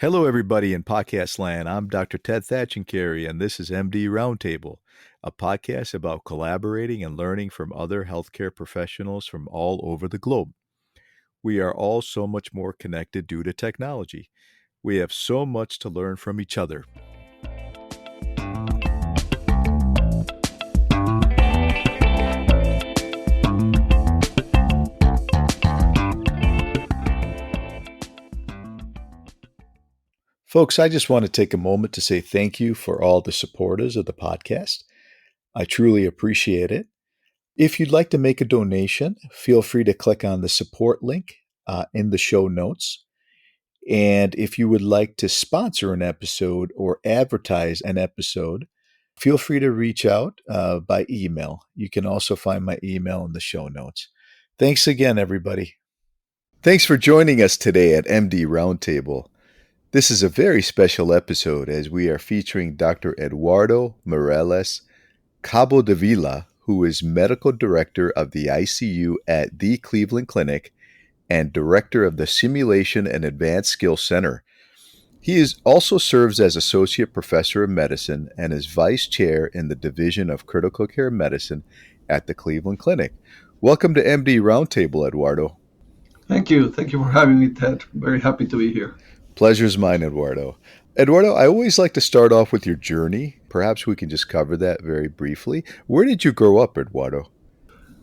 Hello, everybody in podcast land. I'm Dr. Ted Thatchencary, and this is MD Roundtable, a podcast about collaborating and learning from other healthcare professionals from all over the globe. We are all so much more connected due to technology. We have so much to learn from each other. Folks, I just want to take a moment to say thank you for all the supporters of the podcast. I truly appreciate it. If you'd like to make a donation, feel free to click on the support link in the show notes. And if you would like to sponsor an episode or advertise an episode, feel free to reach out by email. You can also find my email in the show notes. Thanks again, everybody. Thanks for joining us today at MD Roundtable. This is a very special episode as we are featuring Dr. Eduardo Mireles-Cabodevilia, who is Medical Director of the ICU at the Cleveland Clinic and Director of the Simulation and Advanced Skills Center. He also serves as Associate Professor of Medicine and is Vice Chair in the Division of Critical Care Medicine at the Cleveland Clinic. Welcome to MD Roundtable, Eduardo. Thank you. Thank you for having me, Ted. I'm very happy to be here. Pleasure's mine, Eduardo. Eduardo, I always like to start off with your journey. Perhaps we can just cover that very briefly. Where did you grow up, Eduardo?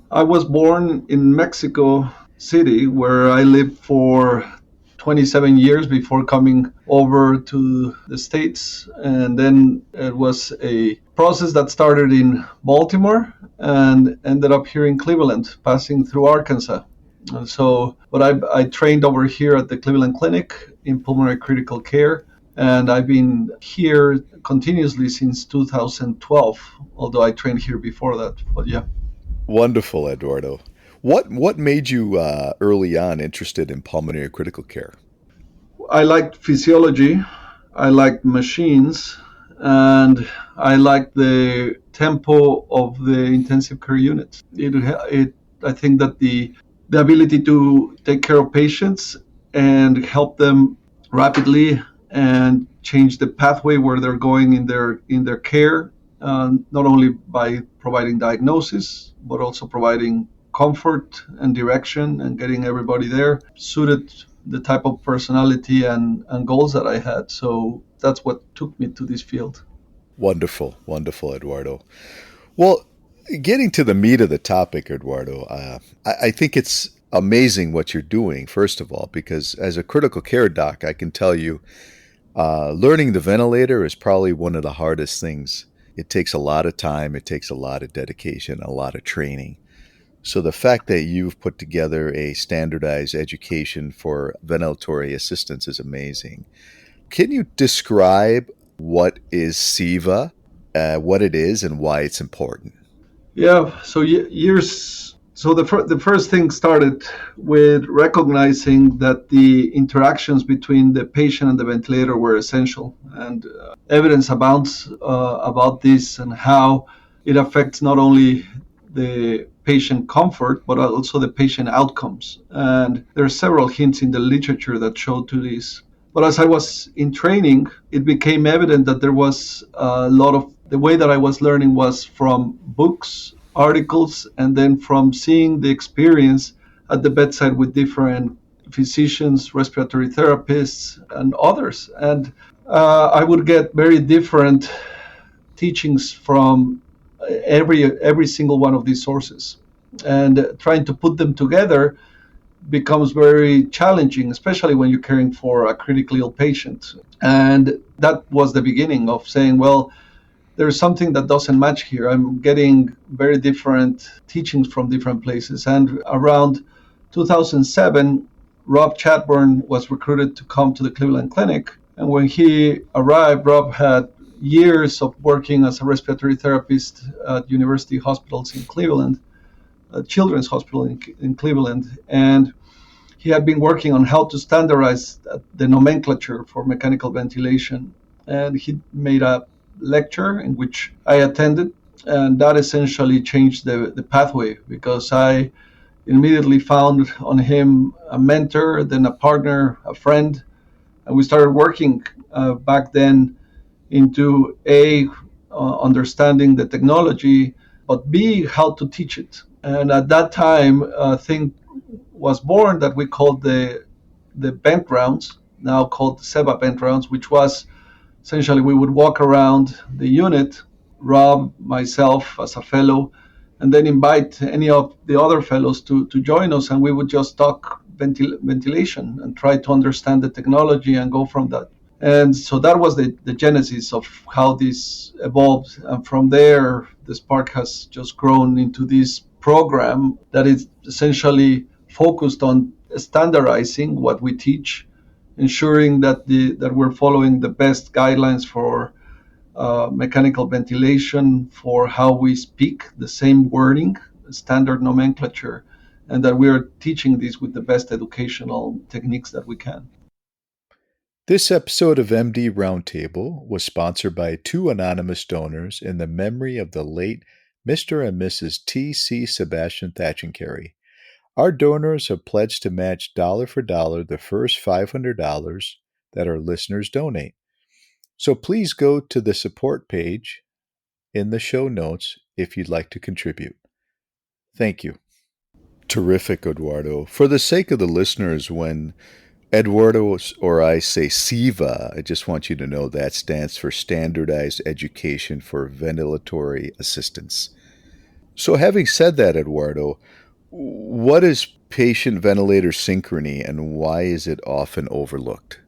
I was born in Mexico City, where I lived for 27 years before coming over to the States. And then it was a process that started in Baltimore and ended up here in Cleveland, passing through Arkansas. And so, but I trained over here at the Cleveland Clinic in pulmonary critical care, and I've been here continuously since 2012, although I trained here before that, but yeah. Wonderful, Eduardo. What made you early on interested in pulmonary critical care? I liked physiology, I liked machines, and I liked the tempo of the intensive care unit. I think that the ability to take care of patients and help them rapidly and change the pathway where they're going in their care, not only by providing diagnosis, but also providing comfort and direction and getting everybody there, suited the type of personality and goals that I had. So that's what took me to this field. Wonderful, wonderful, Eduardo. Well, getting to the meat of the topic, Eduardo, I think it's amazing what you're doing, first of all, because as a critical care doc, I can tell you, learning the ventilator is probably one of the hardest things. It takes a lot of time, it takes a lot of dedication, a lot of training. So the fact that you've put together a standardized education for ventilatory assistance is amazing. Can you describe what is SEVA, what it is, and why it's important? Yeah, so So the first thing started with recognizing that the interactions between the patient and the ventilator were essential, and evidence abounds about this and how it affects not only the patient comfort but also the patient outcomes. And there are several hints in the literature that show to this. But as I was in training, it became evident that there was a lot of the way that I was learning was from books, articles, and then from seeing the experience at the bedside with different physicians, respiratory therapists, and others. And I would get very different teachings from every single one of these sources. And trying to put them together becomes very challenging, especially when you're caring for a critically ill patient. And that was the beginning of saying, well, there's something that doesn't match here. I'm getting very different teachings from different places. And around 2007, Rob Chadbourne was recruited to come to the Cleveland Clinic. And when he arrived, Rob had years of working as a respiratory therapist at university hospitals in Cleveland, Children's Hospital in Cleveland. And he had been working on how to standardize the nomenclature for mechanical ventilation. And he made a lecture in which I attended, and that essentially changed the pathway, because I immediately found on him a mentor, then a partner, a friend, And we started working back then into understanding the technology, but B, how to teach it. And at that time, a thing was born that we called the bent rounds, now called SEVA bent rounds, which was essentially we would walk around the unit, Rob, myself as a fellow, and then invite any of the other fellows to join us, and we would just talk ventilation and try to understand the technology and go from that. And so that was the genesis of how this evolved. And from there, the Spark has just grown into this program that is essentially focused on standardizing what we teach, ensuring that we're following the best guidelines for mechanical ventilation, for how we speak, the same wording, standard nomenclature, and that we are teaching this with the best educational techniques that we can. This episode of MD Roundtable was sponsored by two anonymous donors in the memory of the late Mr. and Mrs. T.C. Sebastian Thatchencary. Our donors have pledged to match dollar for dollar the first $500 that our listeners donate. So please go to the support page in the show notes if you'd like to contribute. Thank you. Terrific, Eduardo. For the sake of the listeners, when Eduardo or I say SEVA, I just want you to know that stands for Standardized Education for Ventilatory Assistance. So having said that, Eduardo, what is patient ventilator synchrony and why is it often overlooked?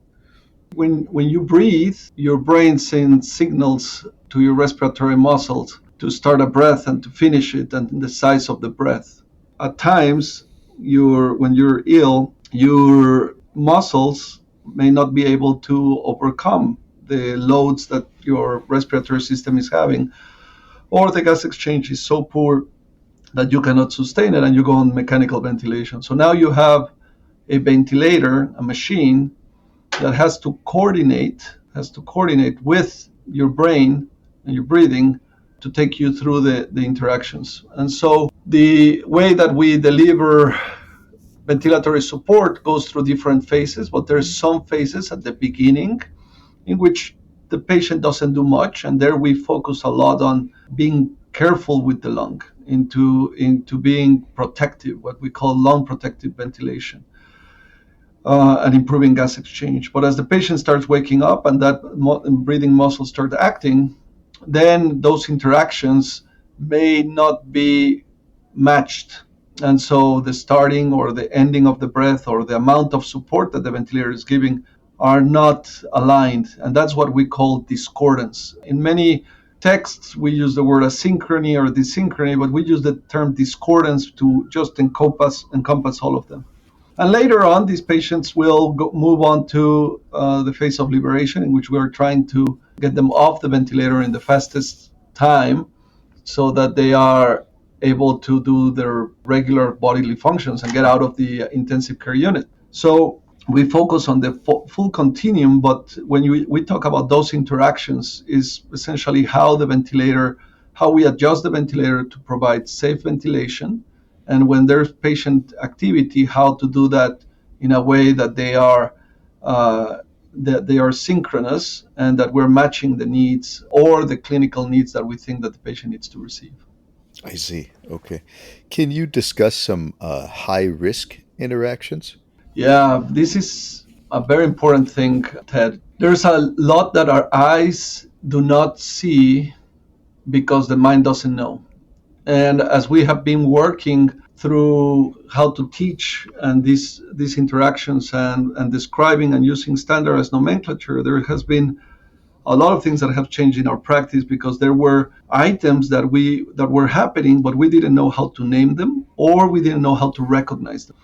When you breathe, your brain sends signals to your respiratory muscles to start a breath and to finish it and the size of the breath. At times, when you're ill, your muscles may not be able to overcome the loads that your respiratory system is having, or the gas exchange is so poor that you cannot sustain it and you go on mechanical ventilation. So now you have a ventilator, a machine that has to coordinate with your brain and your breathing to take you through the interactions. And so the way that we deliver ventilatory support goes through different phases, but there's some phases at the beginning in which the patient doesn't do much, and there we focus a lot on being careful with the lung, into being protective, what we call lung protective ventilation, and improving gas exchange. But as the patient starts waking up and that breathing muscles start acting, then those interactions may not be matched. And so the starting or the ending of the breath or the amount of support that the ventilator is giving are not aligned. And that's what we call discordance. In many texts, we use the word asynchrony or desynchrony, but we use the term discordance to just encompass all of them. And later on, these patients will move on to the phase of liberation, in which we are trying to get them off the ventilator in the fastest time so that they are able to do their regular bodily functions and get out of the intensive care unit. So we focus on the full continuum, but when we talk about those interactions, is essentially how we adjust the ventilator to provide safe ventilation, and when there's patient activity, how to do that in a way that they are synchronous and that we're matching the needs or the clinical needs that we think that the patient needs to receive. I see. Okay. Can you discuss some high-risk interactions? Yeah, this is a very important thing, Ted. There's a lot that our eyes do not see because the mind doesn't know. And as we have been working through how to teach and these interactions and describing and using standardized nomenclature, there has been a lot of things that have changed in our practice because there were items that were happening, but we didn't know how to name them or we didn't know how to recognize them.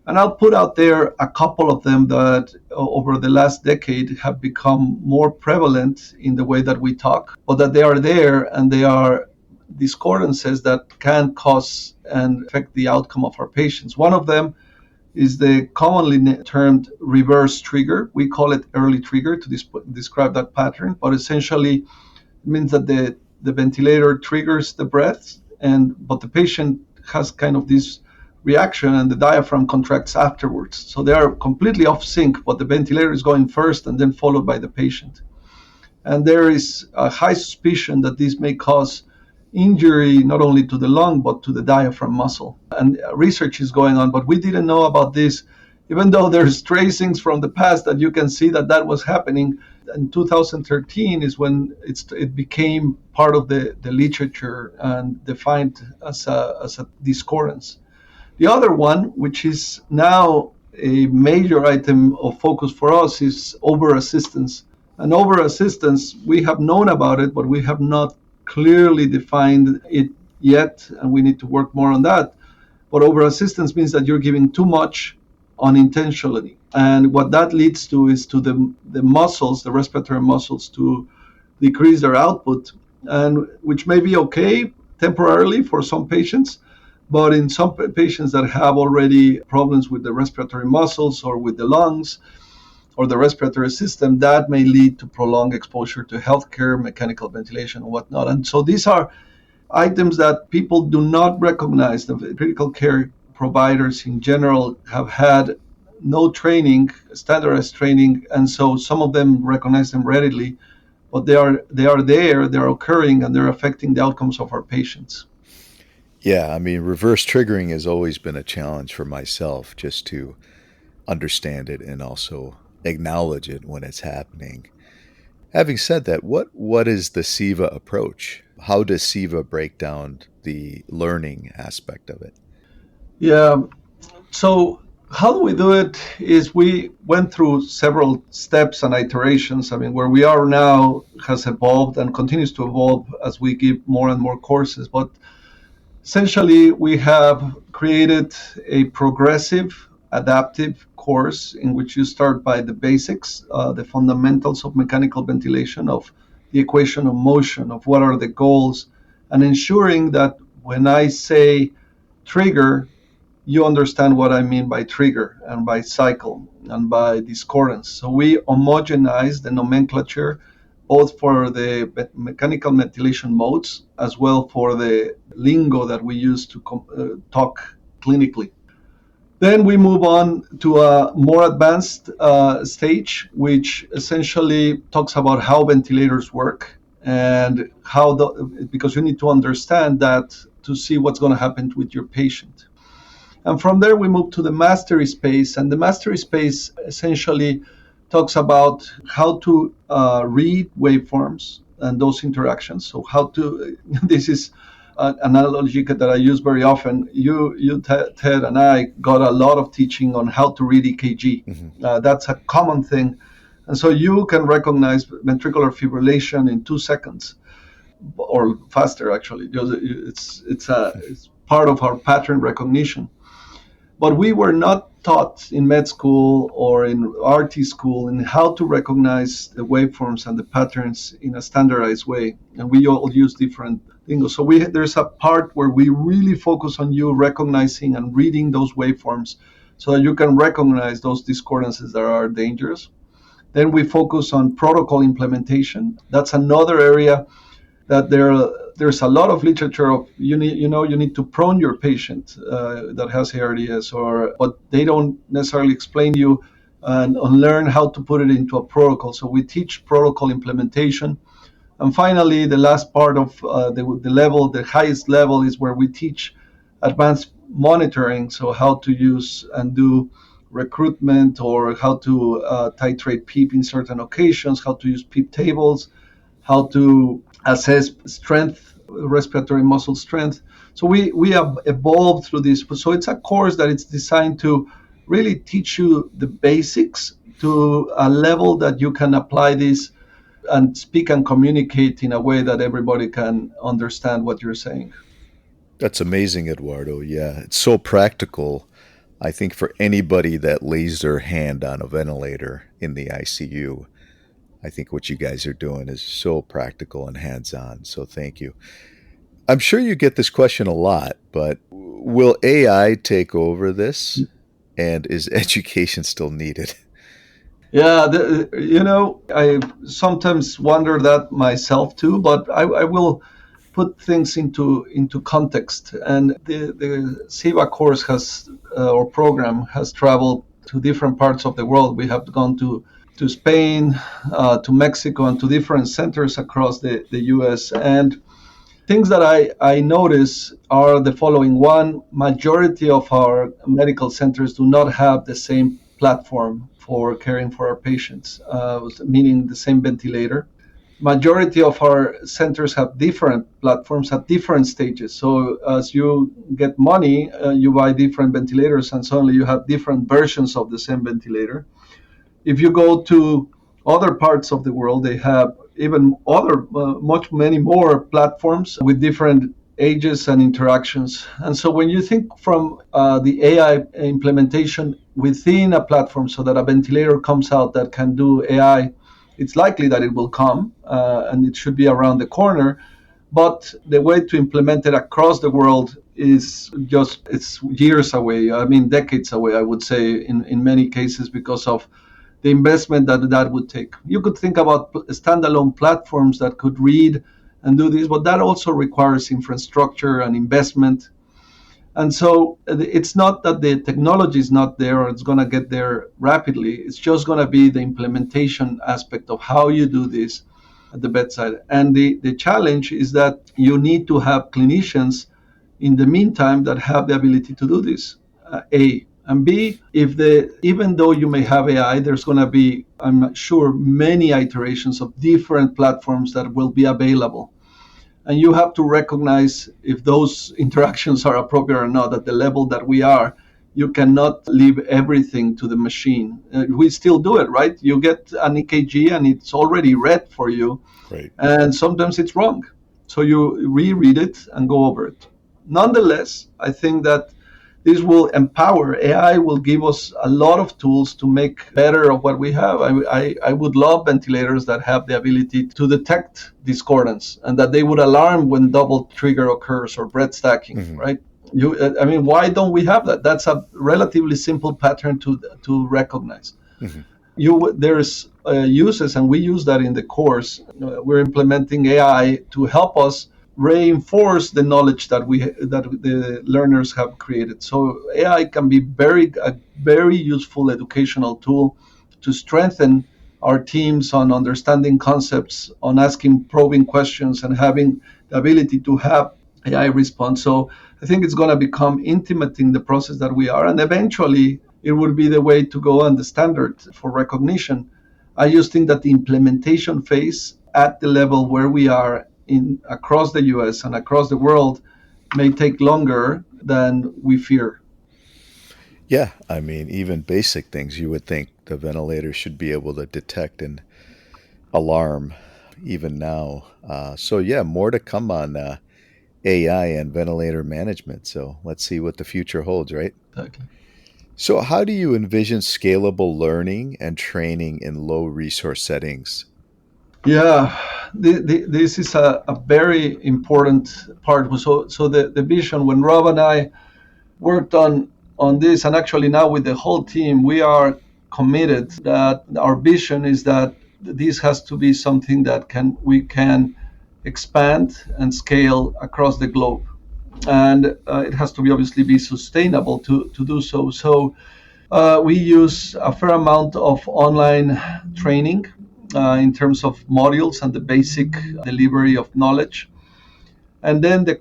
And I'll put out there a couple of them that over the last decade have become more prevalent in the way that we talk, but that they are there and they are discordances that can cause and affect the outcome of our patients. One of them is the commonly termed reverse trigger. We call it early trigger to describe that pattern, but essentially it means that the ventilator triggers the breath, but the patient has kind of this reaction and the diaphragm contracts afterwards. So they are completely off sync, but the ventilator is going first and then followed by the patient. And there is a high suspicion that this may cause injury not only to the lung but to the diaphragm muscle. And research is going on, but we didn't know about this, even though there's tracings from the past that you can see that was happening. In 2013 is when it became part of the literature and defined as a discordance. The other one, which is now a major item of focus for us, is over assistance. And over assistance, we have known about it, but we have not clearly defined it yet, and we need to work more on that. But over assistance means that you're giving too much unintentionally. And what that leads to is to the muscles, the respiratory muscles, to decrease their output, and which may be okay temporarily for some patients, but in some patients that have already problems with the respiratory muscles or with the lungs or the respiratory system, that may lead to prolonged exposure to healthcare, mechanical ventilation, and whatnot. And so these are items that people do not recognize. The critical care providers in general have had no training, standardized training, and so some of them recognize them readily, but they are there, they're occurring, and they're affecting the outcomes of our patients. Yeah, I mean, reverse triggering has always been a challenge for myself, just to understand it and also acknowledge it when it's happening. Having said that, what is the SEVA approach? How does SEVA break down the learning aspect of it? Yeah, so how do we do it is we went through several steps and iterations. I mean, where we are now has evolved and continues to evolve as we give more and more courses. But essentially, we have created a progressive adaptive course in which you start by the basics, the fundamentals of mechanical ventilation, of the equation of motion, of what are the goals, and ensuring that when I say trigger, you understand what I mean by trigger and by cycle and by discordance. So we homogenize the nomenclature both for the mechanical ventilation modes as well for the lingo that we use to talk clinically. Then we move on to a more advanced stage, which essentially talks about how ventilators work and because you need to understand that to see what's going to happen with your patient. And from there, we move to the mastery space. And the mastery space essentially talks about how to read waveforms and those interactions. So how to, this is an analogy that I use very often. You, Ted, and I got a lot of teaching on how to read EKG. Mm-hmm. That's a common thing. And so you can recognize ventricular fibrillation in 2 seconds or faster, actually. It's part of our pattern recognition. But we were not taught in med school or in RT school in how to recognize the waveforms and the patterns in a standardized way. And we all use different things. So there's a part where we really focus on you recognizing and reading those waveforms so that you can recognize those discordances that are dangerous. Then we focus on protocol implementation. That's another area that there's a lot of literature of you need to prone your patient that has ARDS, but they don't necessarily explain to you and learn how to put it into a protocol. So we teach protocol implementation. And finally, the last part of the highest level is where we teach advanced monitoring. So how to use and do recruitment, or how to titrate PEEP in certain occasions, how to use PEEP tables, how to assess strength, respiratory muscle strength. So we have evolved through this. So it's a course that it's designed to really teach you the basics to a level that you can apply this and speak and communicate in a way that everybody can understand what you're saying. That's amazing, Eduardo. Yeah, it's so practical. I think for anybody that lays their hand on a ventilator in the ICU, I think what you guys are doing is so practical and hands-on. So thank you. I'm sure you get this question a lot, but will AI take over this? And is education still needed? Yeah, I sometimes wonder that myself too, but I will put things into context. And the SEVA course has or program has traveled to different parts of the world. We have gone to Spain, to Mexico, and to different centers across the U.S. And things that I notice are the following. One, majority of our medical centers do not have the same platform for caring for our patients, meaning the same ventilator. Majority of our centers have different platforms at different stages. So as you get money, you buy different ventilators, and suddenly you have different versions of the same ventilator. If you go to other parts of the world, they have even other many more platforms with different ages and interactions. And so when you think from the AI implementation within a platform, so that a ventilator comes out that can do AI, it's likely that it will come, and it should be around the corner. But the way to implement it across the world is it's years away. I mean, decades away, I would say, in many cases, because of the investment that would take. You could think about standalone platforms that could read and do this, but that also requires infrastructure and investment. And so it's not that the technology is not there or it's going to get there rapidly. It's just going to be the implementation aspect of how you do this at the bedside. And the challenge is that you need to have clinicians in the meantime that have the ability to do this. A. And B, even though you may have AI, there's going to be, I'm sure, many iterations of different platforms that will be available. And you have to recognize if those interactions are appropriate or not at the level that we are. You cannot leave everything to the machine. We still do it, right? You get an EKG and it's already read for you. Right. And sometimes it's wrong. So you reread it and go over it. Nonetheless, I think that this will empower. AI will give us a lot of tools to make better of what we have. I would love ventilators that have the ability to detect discordance and that they would alarm when double trigger occurs or breath stacking, right? Why don't we have that? That's a relatively simple pattern to recognize. There's uses, and we use that in the course. We're implementing AI to help us reinforce the knowledge that the learners have created. So AI can be a very useful educational tool to strengthen our teams on understanding concepts, on asking probing questions, and having the ability to have AI respond. So I think it's going to become intimate in the process that we are, and eventually it would be the way to go and the standard for recognition. I just think that the implementation phase at the level where we are across the US and across the world may take longer than we fear. Yeah, I mean, even basic things you would think the ventilator should be able to detect and alarm even now. So yeah, more to come on AI and ventilator management. So let's see what the future holds, right? Okay. So how do you envision scalable learning and training in low resource settings? Yeah, this is a very important part. So the vision, when Rob and I worked on this, and actually now with the whole team, we are committed that our vision is that this has to be something that we can expand and scale across the globe. And it has to obviously be sustainable to do so. So we use a fair amount of online training in terms of modules and the basic delivery of knowledge. And then the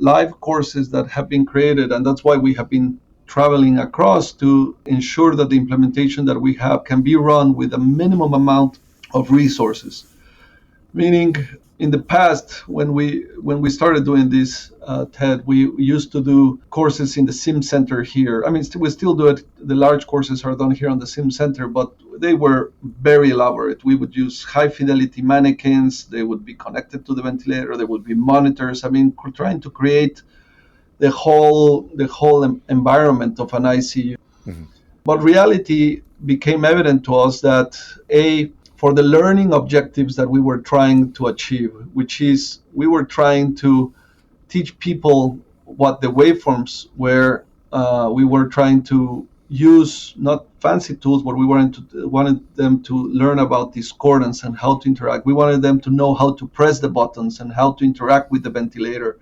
live courses that have been created, and that's why we have been traveling across to ensure that the implementation that we have can be run with a minimum amount of resources. Meaning, in the past, when we started doing this, Ted, we used to do courses in the Sim Center here. I mean, we still do it. The large courses are done here on the Sim Center, but they were very elaborate. We would use high fidelity mannequins. They would be connected to the ventilator. There would be monitors. I mean, we're trying to create the whole environment of an ICU. Mm-hmm. But reality became evident to us that for the learning objectives that we were trying to achieve, which is we were trying to teach people what the waveforms were. We were trying to use not fancy tools, but we wanted them to learn about discordance and how to interact. We wanted them to know how to press the buttons and how to interact with the ventilator.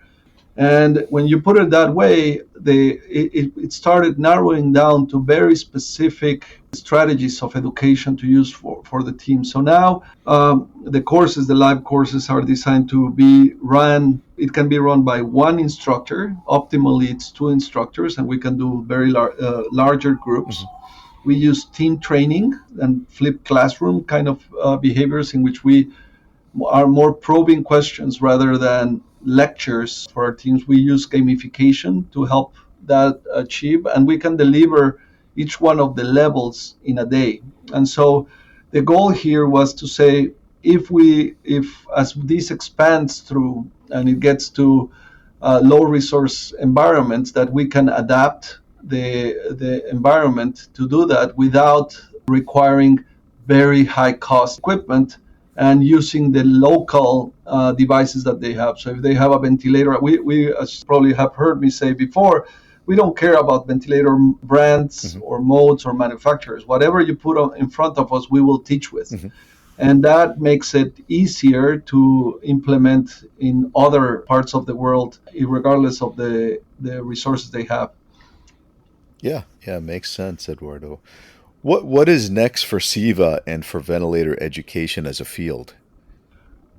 And when you put it that way, it started narrowing down to very specific strategies of education to use for the team. So now the live courses are designed to be run. It can be run by one instructor. Optimally, it's two instructors, and we can do very larger groups. Mm-hmm. We use team training and flipped classroom kind of behaviors in which we are more probing questions rather than lectures for our teams. We use gamification to help that achieve, and we can deliver each one of the levels in a day. And so the goal here was to say, if as this expands through and it gets to low resource environments, that we can adapt the environment to do that without requiring very high cost equipment and using the local devices that they have. So if they have a ventilator, we as you probably have heard me say before, we don't care about ventilator brands mm-hmm. or modes or manufacturers. Whatever you put in front of us, we will teach with. Mm-hmm. And that makes it easier to implement in other parts of the world, regardless of the resources they have. Yeah, makes sense, Eduardo. What is next for SEVA and for ventilator education as a field?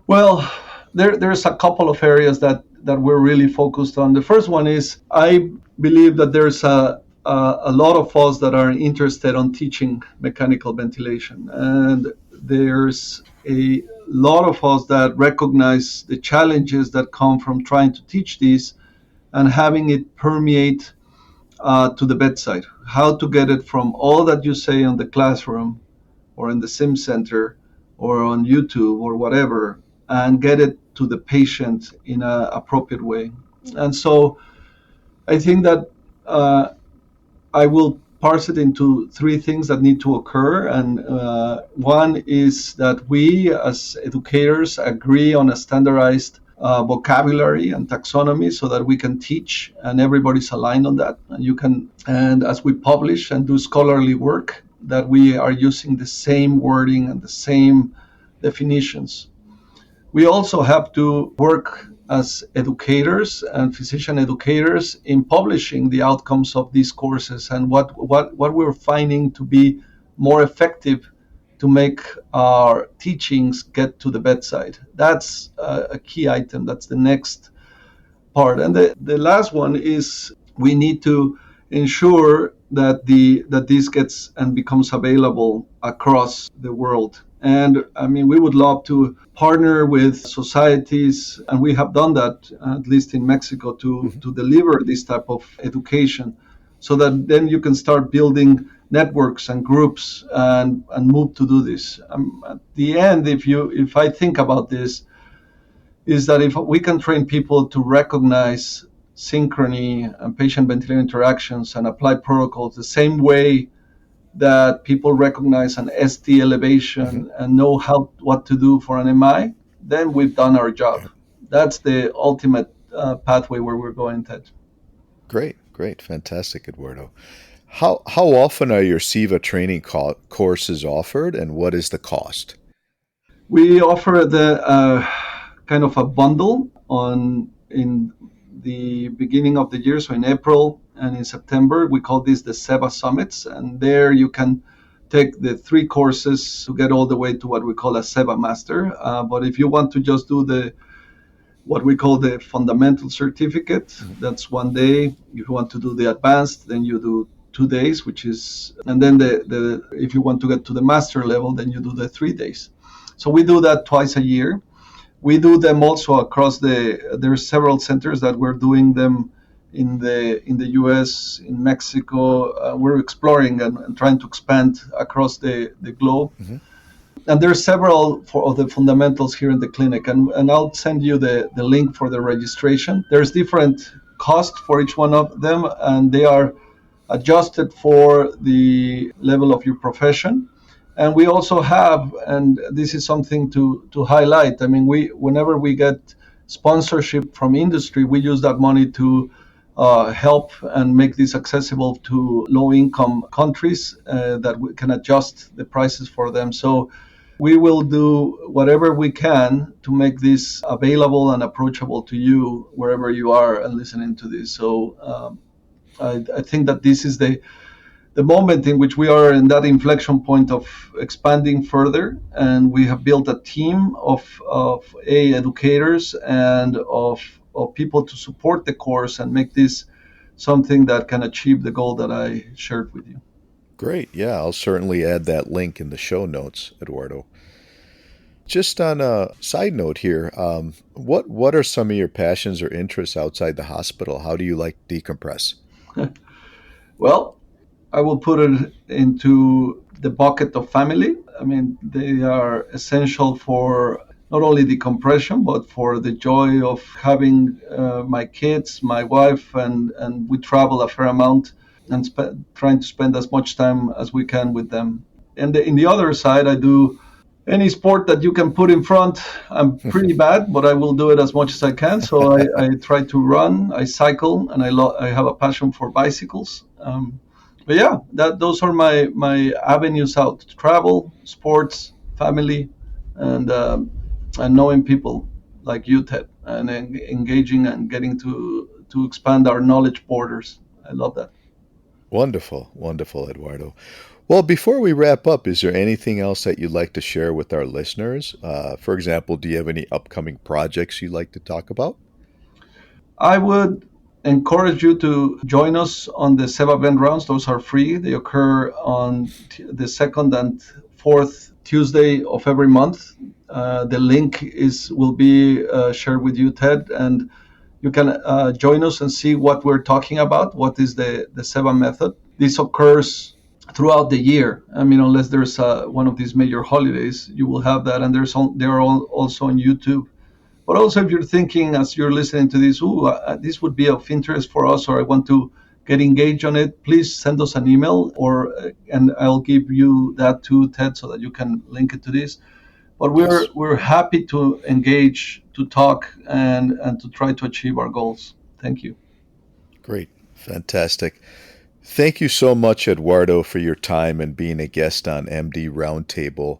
Well, there's a couple of areas that we're really focused on. The first one is, I believe that there's a lot of us that are interested in teaching mechanical ventilation, and there's a lot of us that recognize the challenges that come from trying to teach this and having it permeate to the bedside. How to get it from all that you say in the classroom or in the sim center or on YouTube or whatever, and get it to the patient in an appropriate way. And so I think that I will parse it into three things that need to occur. And one is that we as educators agree on a standardized vocabulary and taxonomy so that we can teach and everybody's aligned on that. And as we publish and do scholarly work, that we are using the same wording and the same definitions. We also have to work as educators and physician educators in publishing the outcomes of these courses and what we're finding to be more effective to make our teachings get to the bedside. That's a key item. That's the next part. And the last one is we need to ensure that this gets and becomes available across the world. And I mean, we would love to partner with societies, and we have done that, at least in Mexico, to deliver this type of education, so that then you can start building networks and groups and move to do this. At the end, if I think about this, is that if we can train people to recognize synchrony and patient ventilator interactions and apply protocols the same way that people recognize an ST elevation and know what to do for an MI, then we've done our job. That's the ultimate pathway where we're going, Ted. Great, fantastic, Eduardo. How often are your SEVA training courses offered, and what is the cost? We offer the kind of a bundle in the beginning of the year, so in April and in September. We call this the SEVA Summits, and there you can take the 3 courses to get all the way to what we call a SEVA Master. But if you want to just do what we call the fundamental certificate, that's 1 day. If you want to do the advanced, then you do 2 days, and then if you want to get to the master level, then you do the 3 days. So we do that twice a year. We do them also across there are several centers that we're doing them in the US, in Mexico. We're exploring and trying to expand across the globe. And there are several of the fundamentals here in the clinic, and I'll send you the link for the registration. There's different costs for each one of them, and they are adjusted for the level of your profession. And we also have, and this is something to highlight, I mean, whenever we get sponsorship from industry, we use that money to help and make this accessible to low-income countries that we can adjust the prices for them. So we will do whatever we can to make this available and approachable to you wherever you are and listening to this. So I think that this is the moment in which we are in that inflection point of expanding further, and we have built a team of educators and of people to support the course and make this something that can achieve the goal that I shared with you. Great. Yeah, I'll certainly add that link in the show notes, Eduardo. Just on a side note here, what are some of your passions or interests outside the hospital? How do you like to decompress? Well, I will put it into the bucket of family. I mean, they are essential for not only the compression, but for the joy of having my kids, my wife, and we travel a fair amount and trying to spend as much time as we can with them. And in the other side, I do any sport that you can put in front. I'm pretty bad, but I will do it as much as I can. So I try to run, I cycle, and I have a passion for bicycles. But yeah, those are my avenues out: travel, sports, family, and knowing people like you, Ted, and engaging and getting to expand our knowledge borders. I love that. Wonderful, wonderful, Eduardo. Well, before we wrap up, is there anything else that you'd like to share with our listeners? For example, do you have any upcoming projects you'd like to talk about? I would encourage you to join us on the SEVA event rounds. Those are free. They occur on the second and fourth Tuesday of every month. The link will be shared with you, Ted, and you can join us and see what we're talking about. What is the SEVA method? This occurs throughout the year. I mean, unless there's one of these major holidays, you will have that, and they're all also on YouTube. But also, if you're thinking as you're listening to this, this would be of interest for us, or I want to get engaged on it, please send us an email, and I'll give you that too, Ted, so that you can link it to this. But Yes. we're happy to engage, to talk, and to try to achieve our goals. Thank you. Great. Fantastic. Thank you so much, Eduardo, for your time and being a guest on MD Roundtable.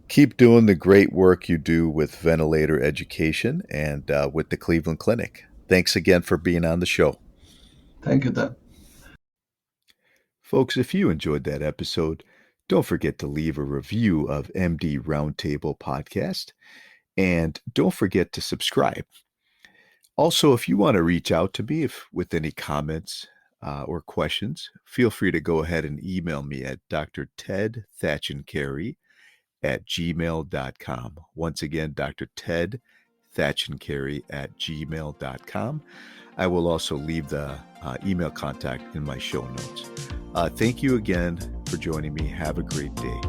Keep doing the great work you do with ventilator education and with the Cleveland Clinic. Thanks again for being on the show. Thank you, Ted. Folks, if you enjoyed that episode, don't forget to leave a review of MD Roundtable Podcast, and don't forget to subscribe. Also, if you want to reach out to me with any comments or questions, feel free to go ahead and email me at drtedthatchandcarey@gmail.com. Once again, drtedthatchandcarey@gmail.com. I will also leave the email contact in my show notes. Thank you again for joining me. Have a great day.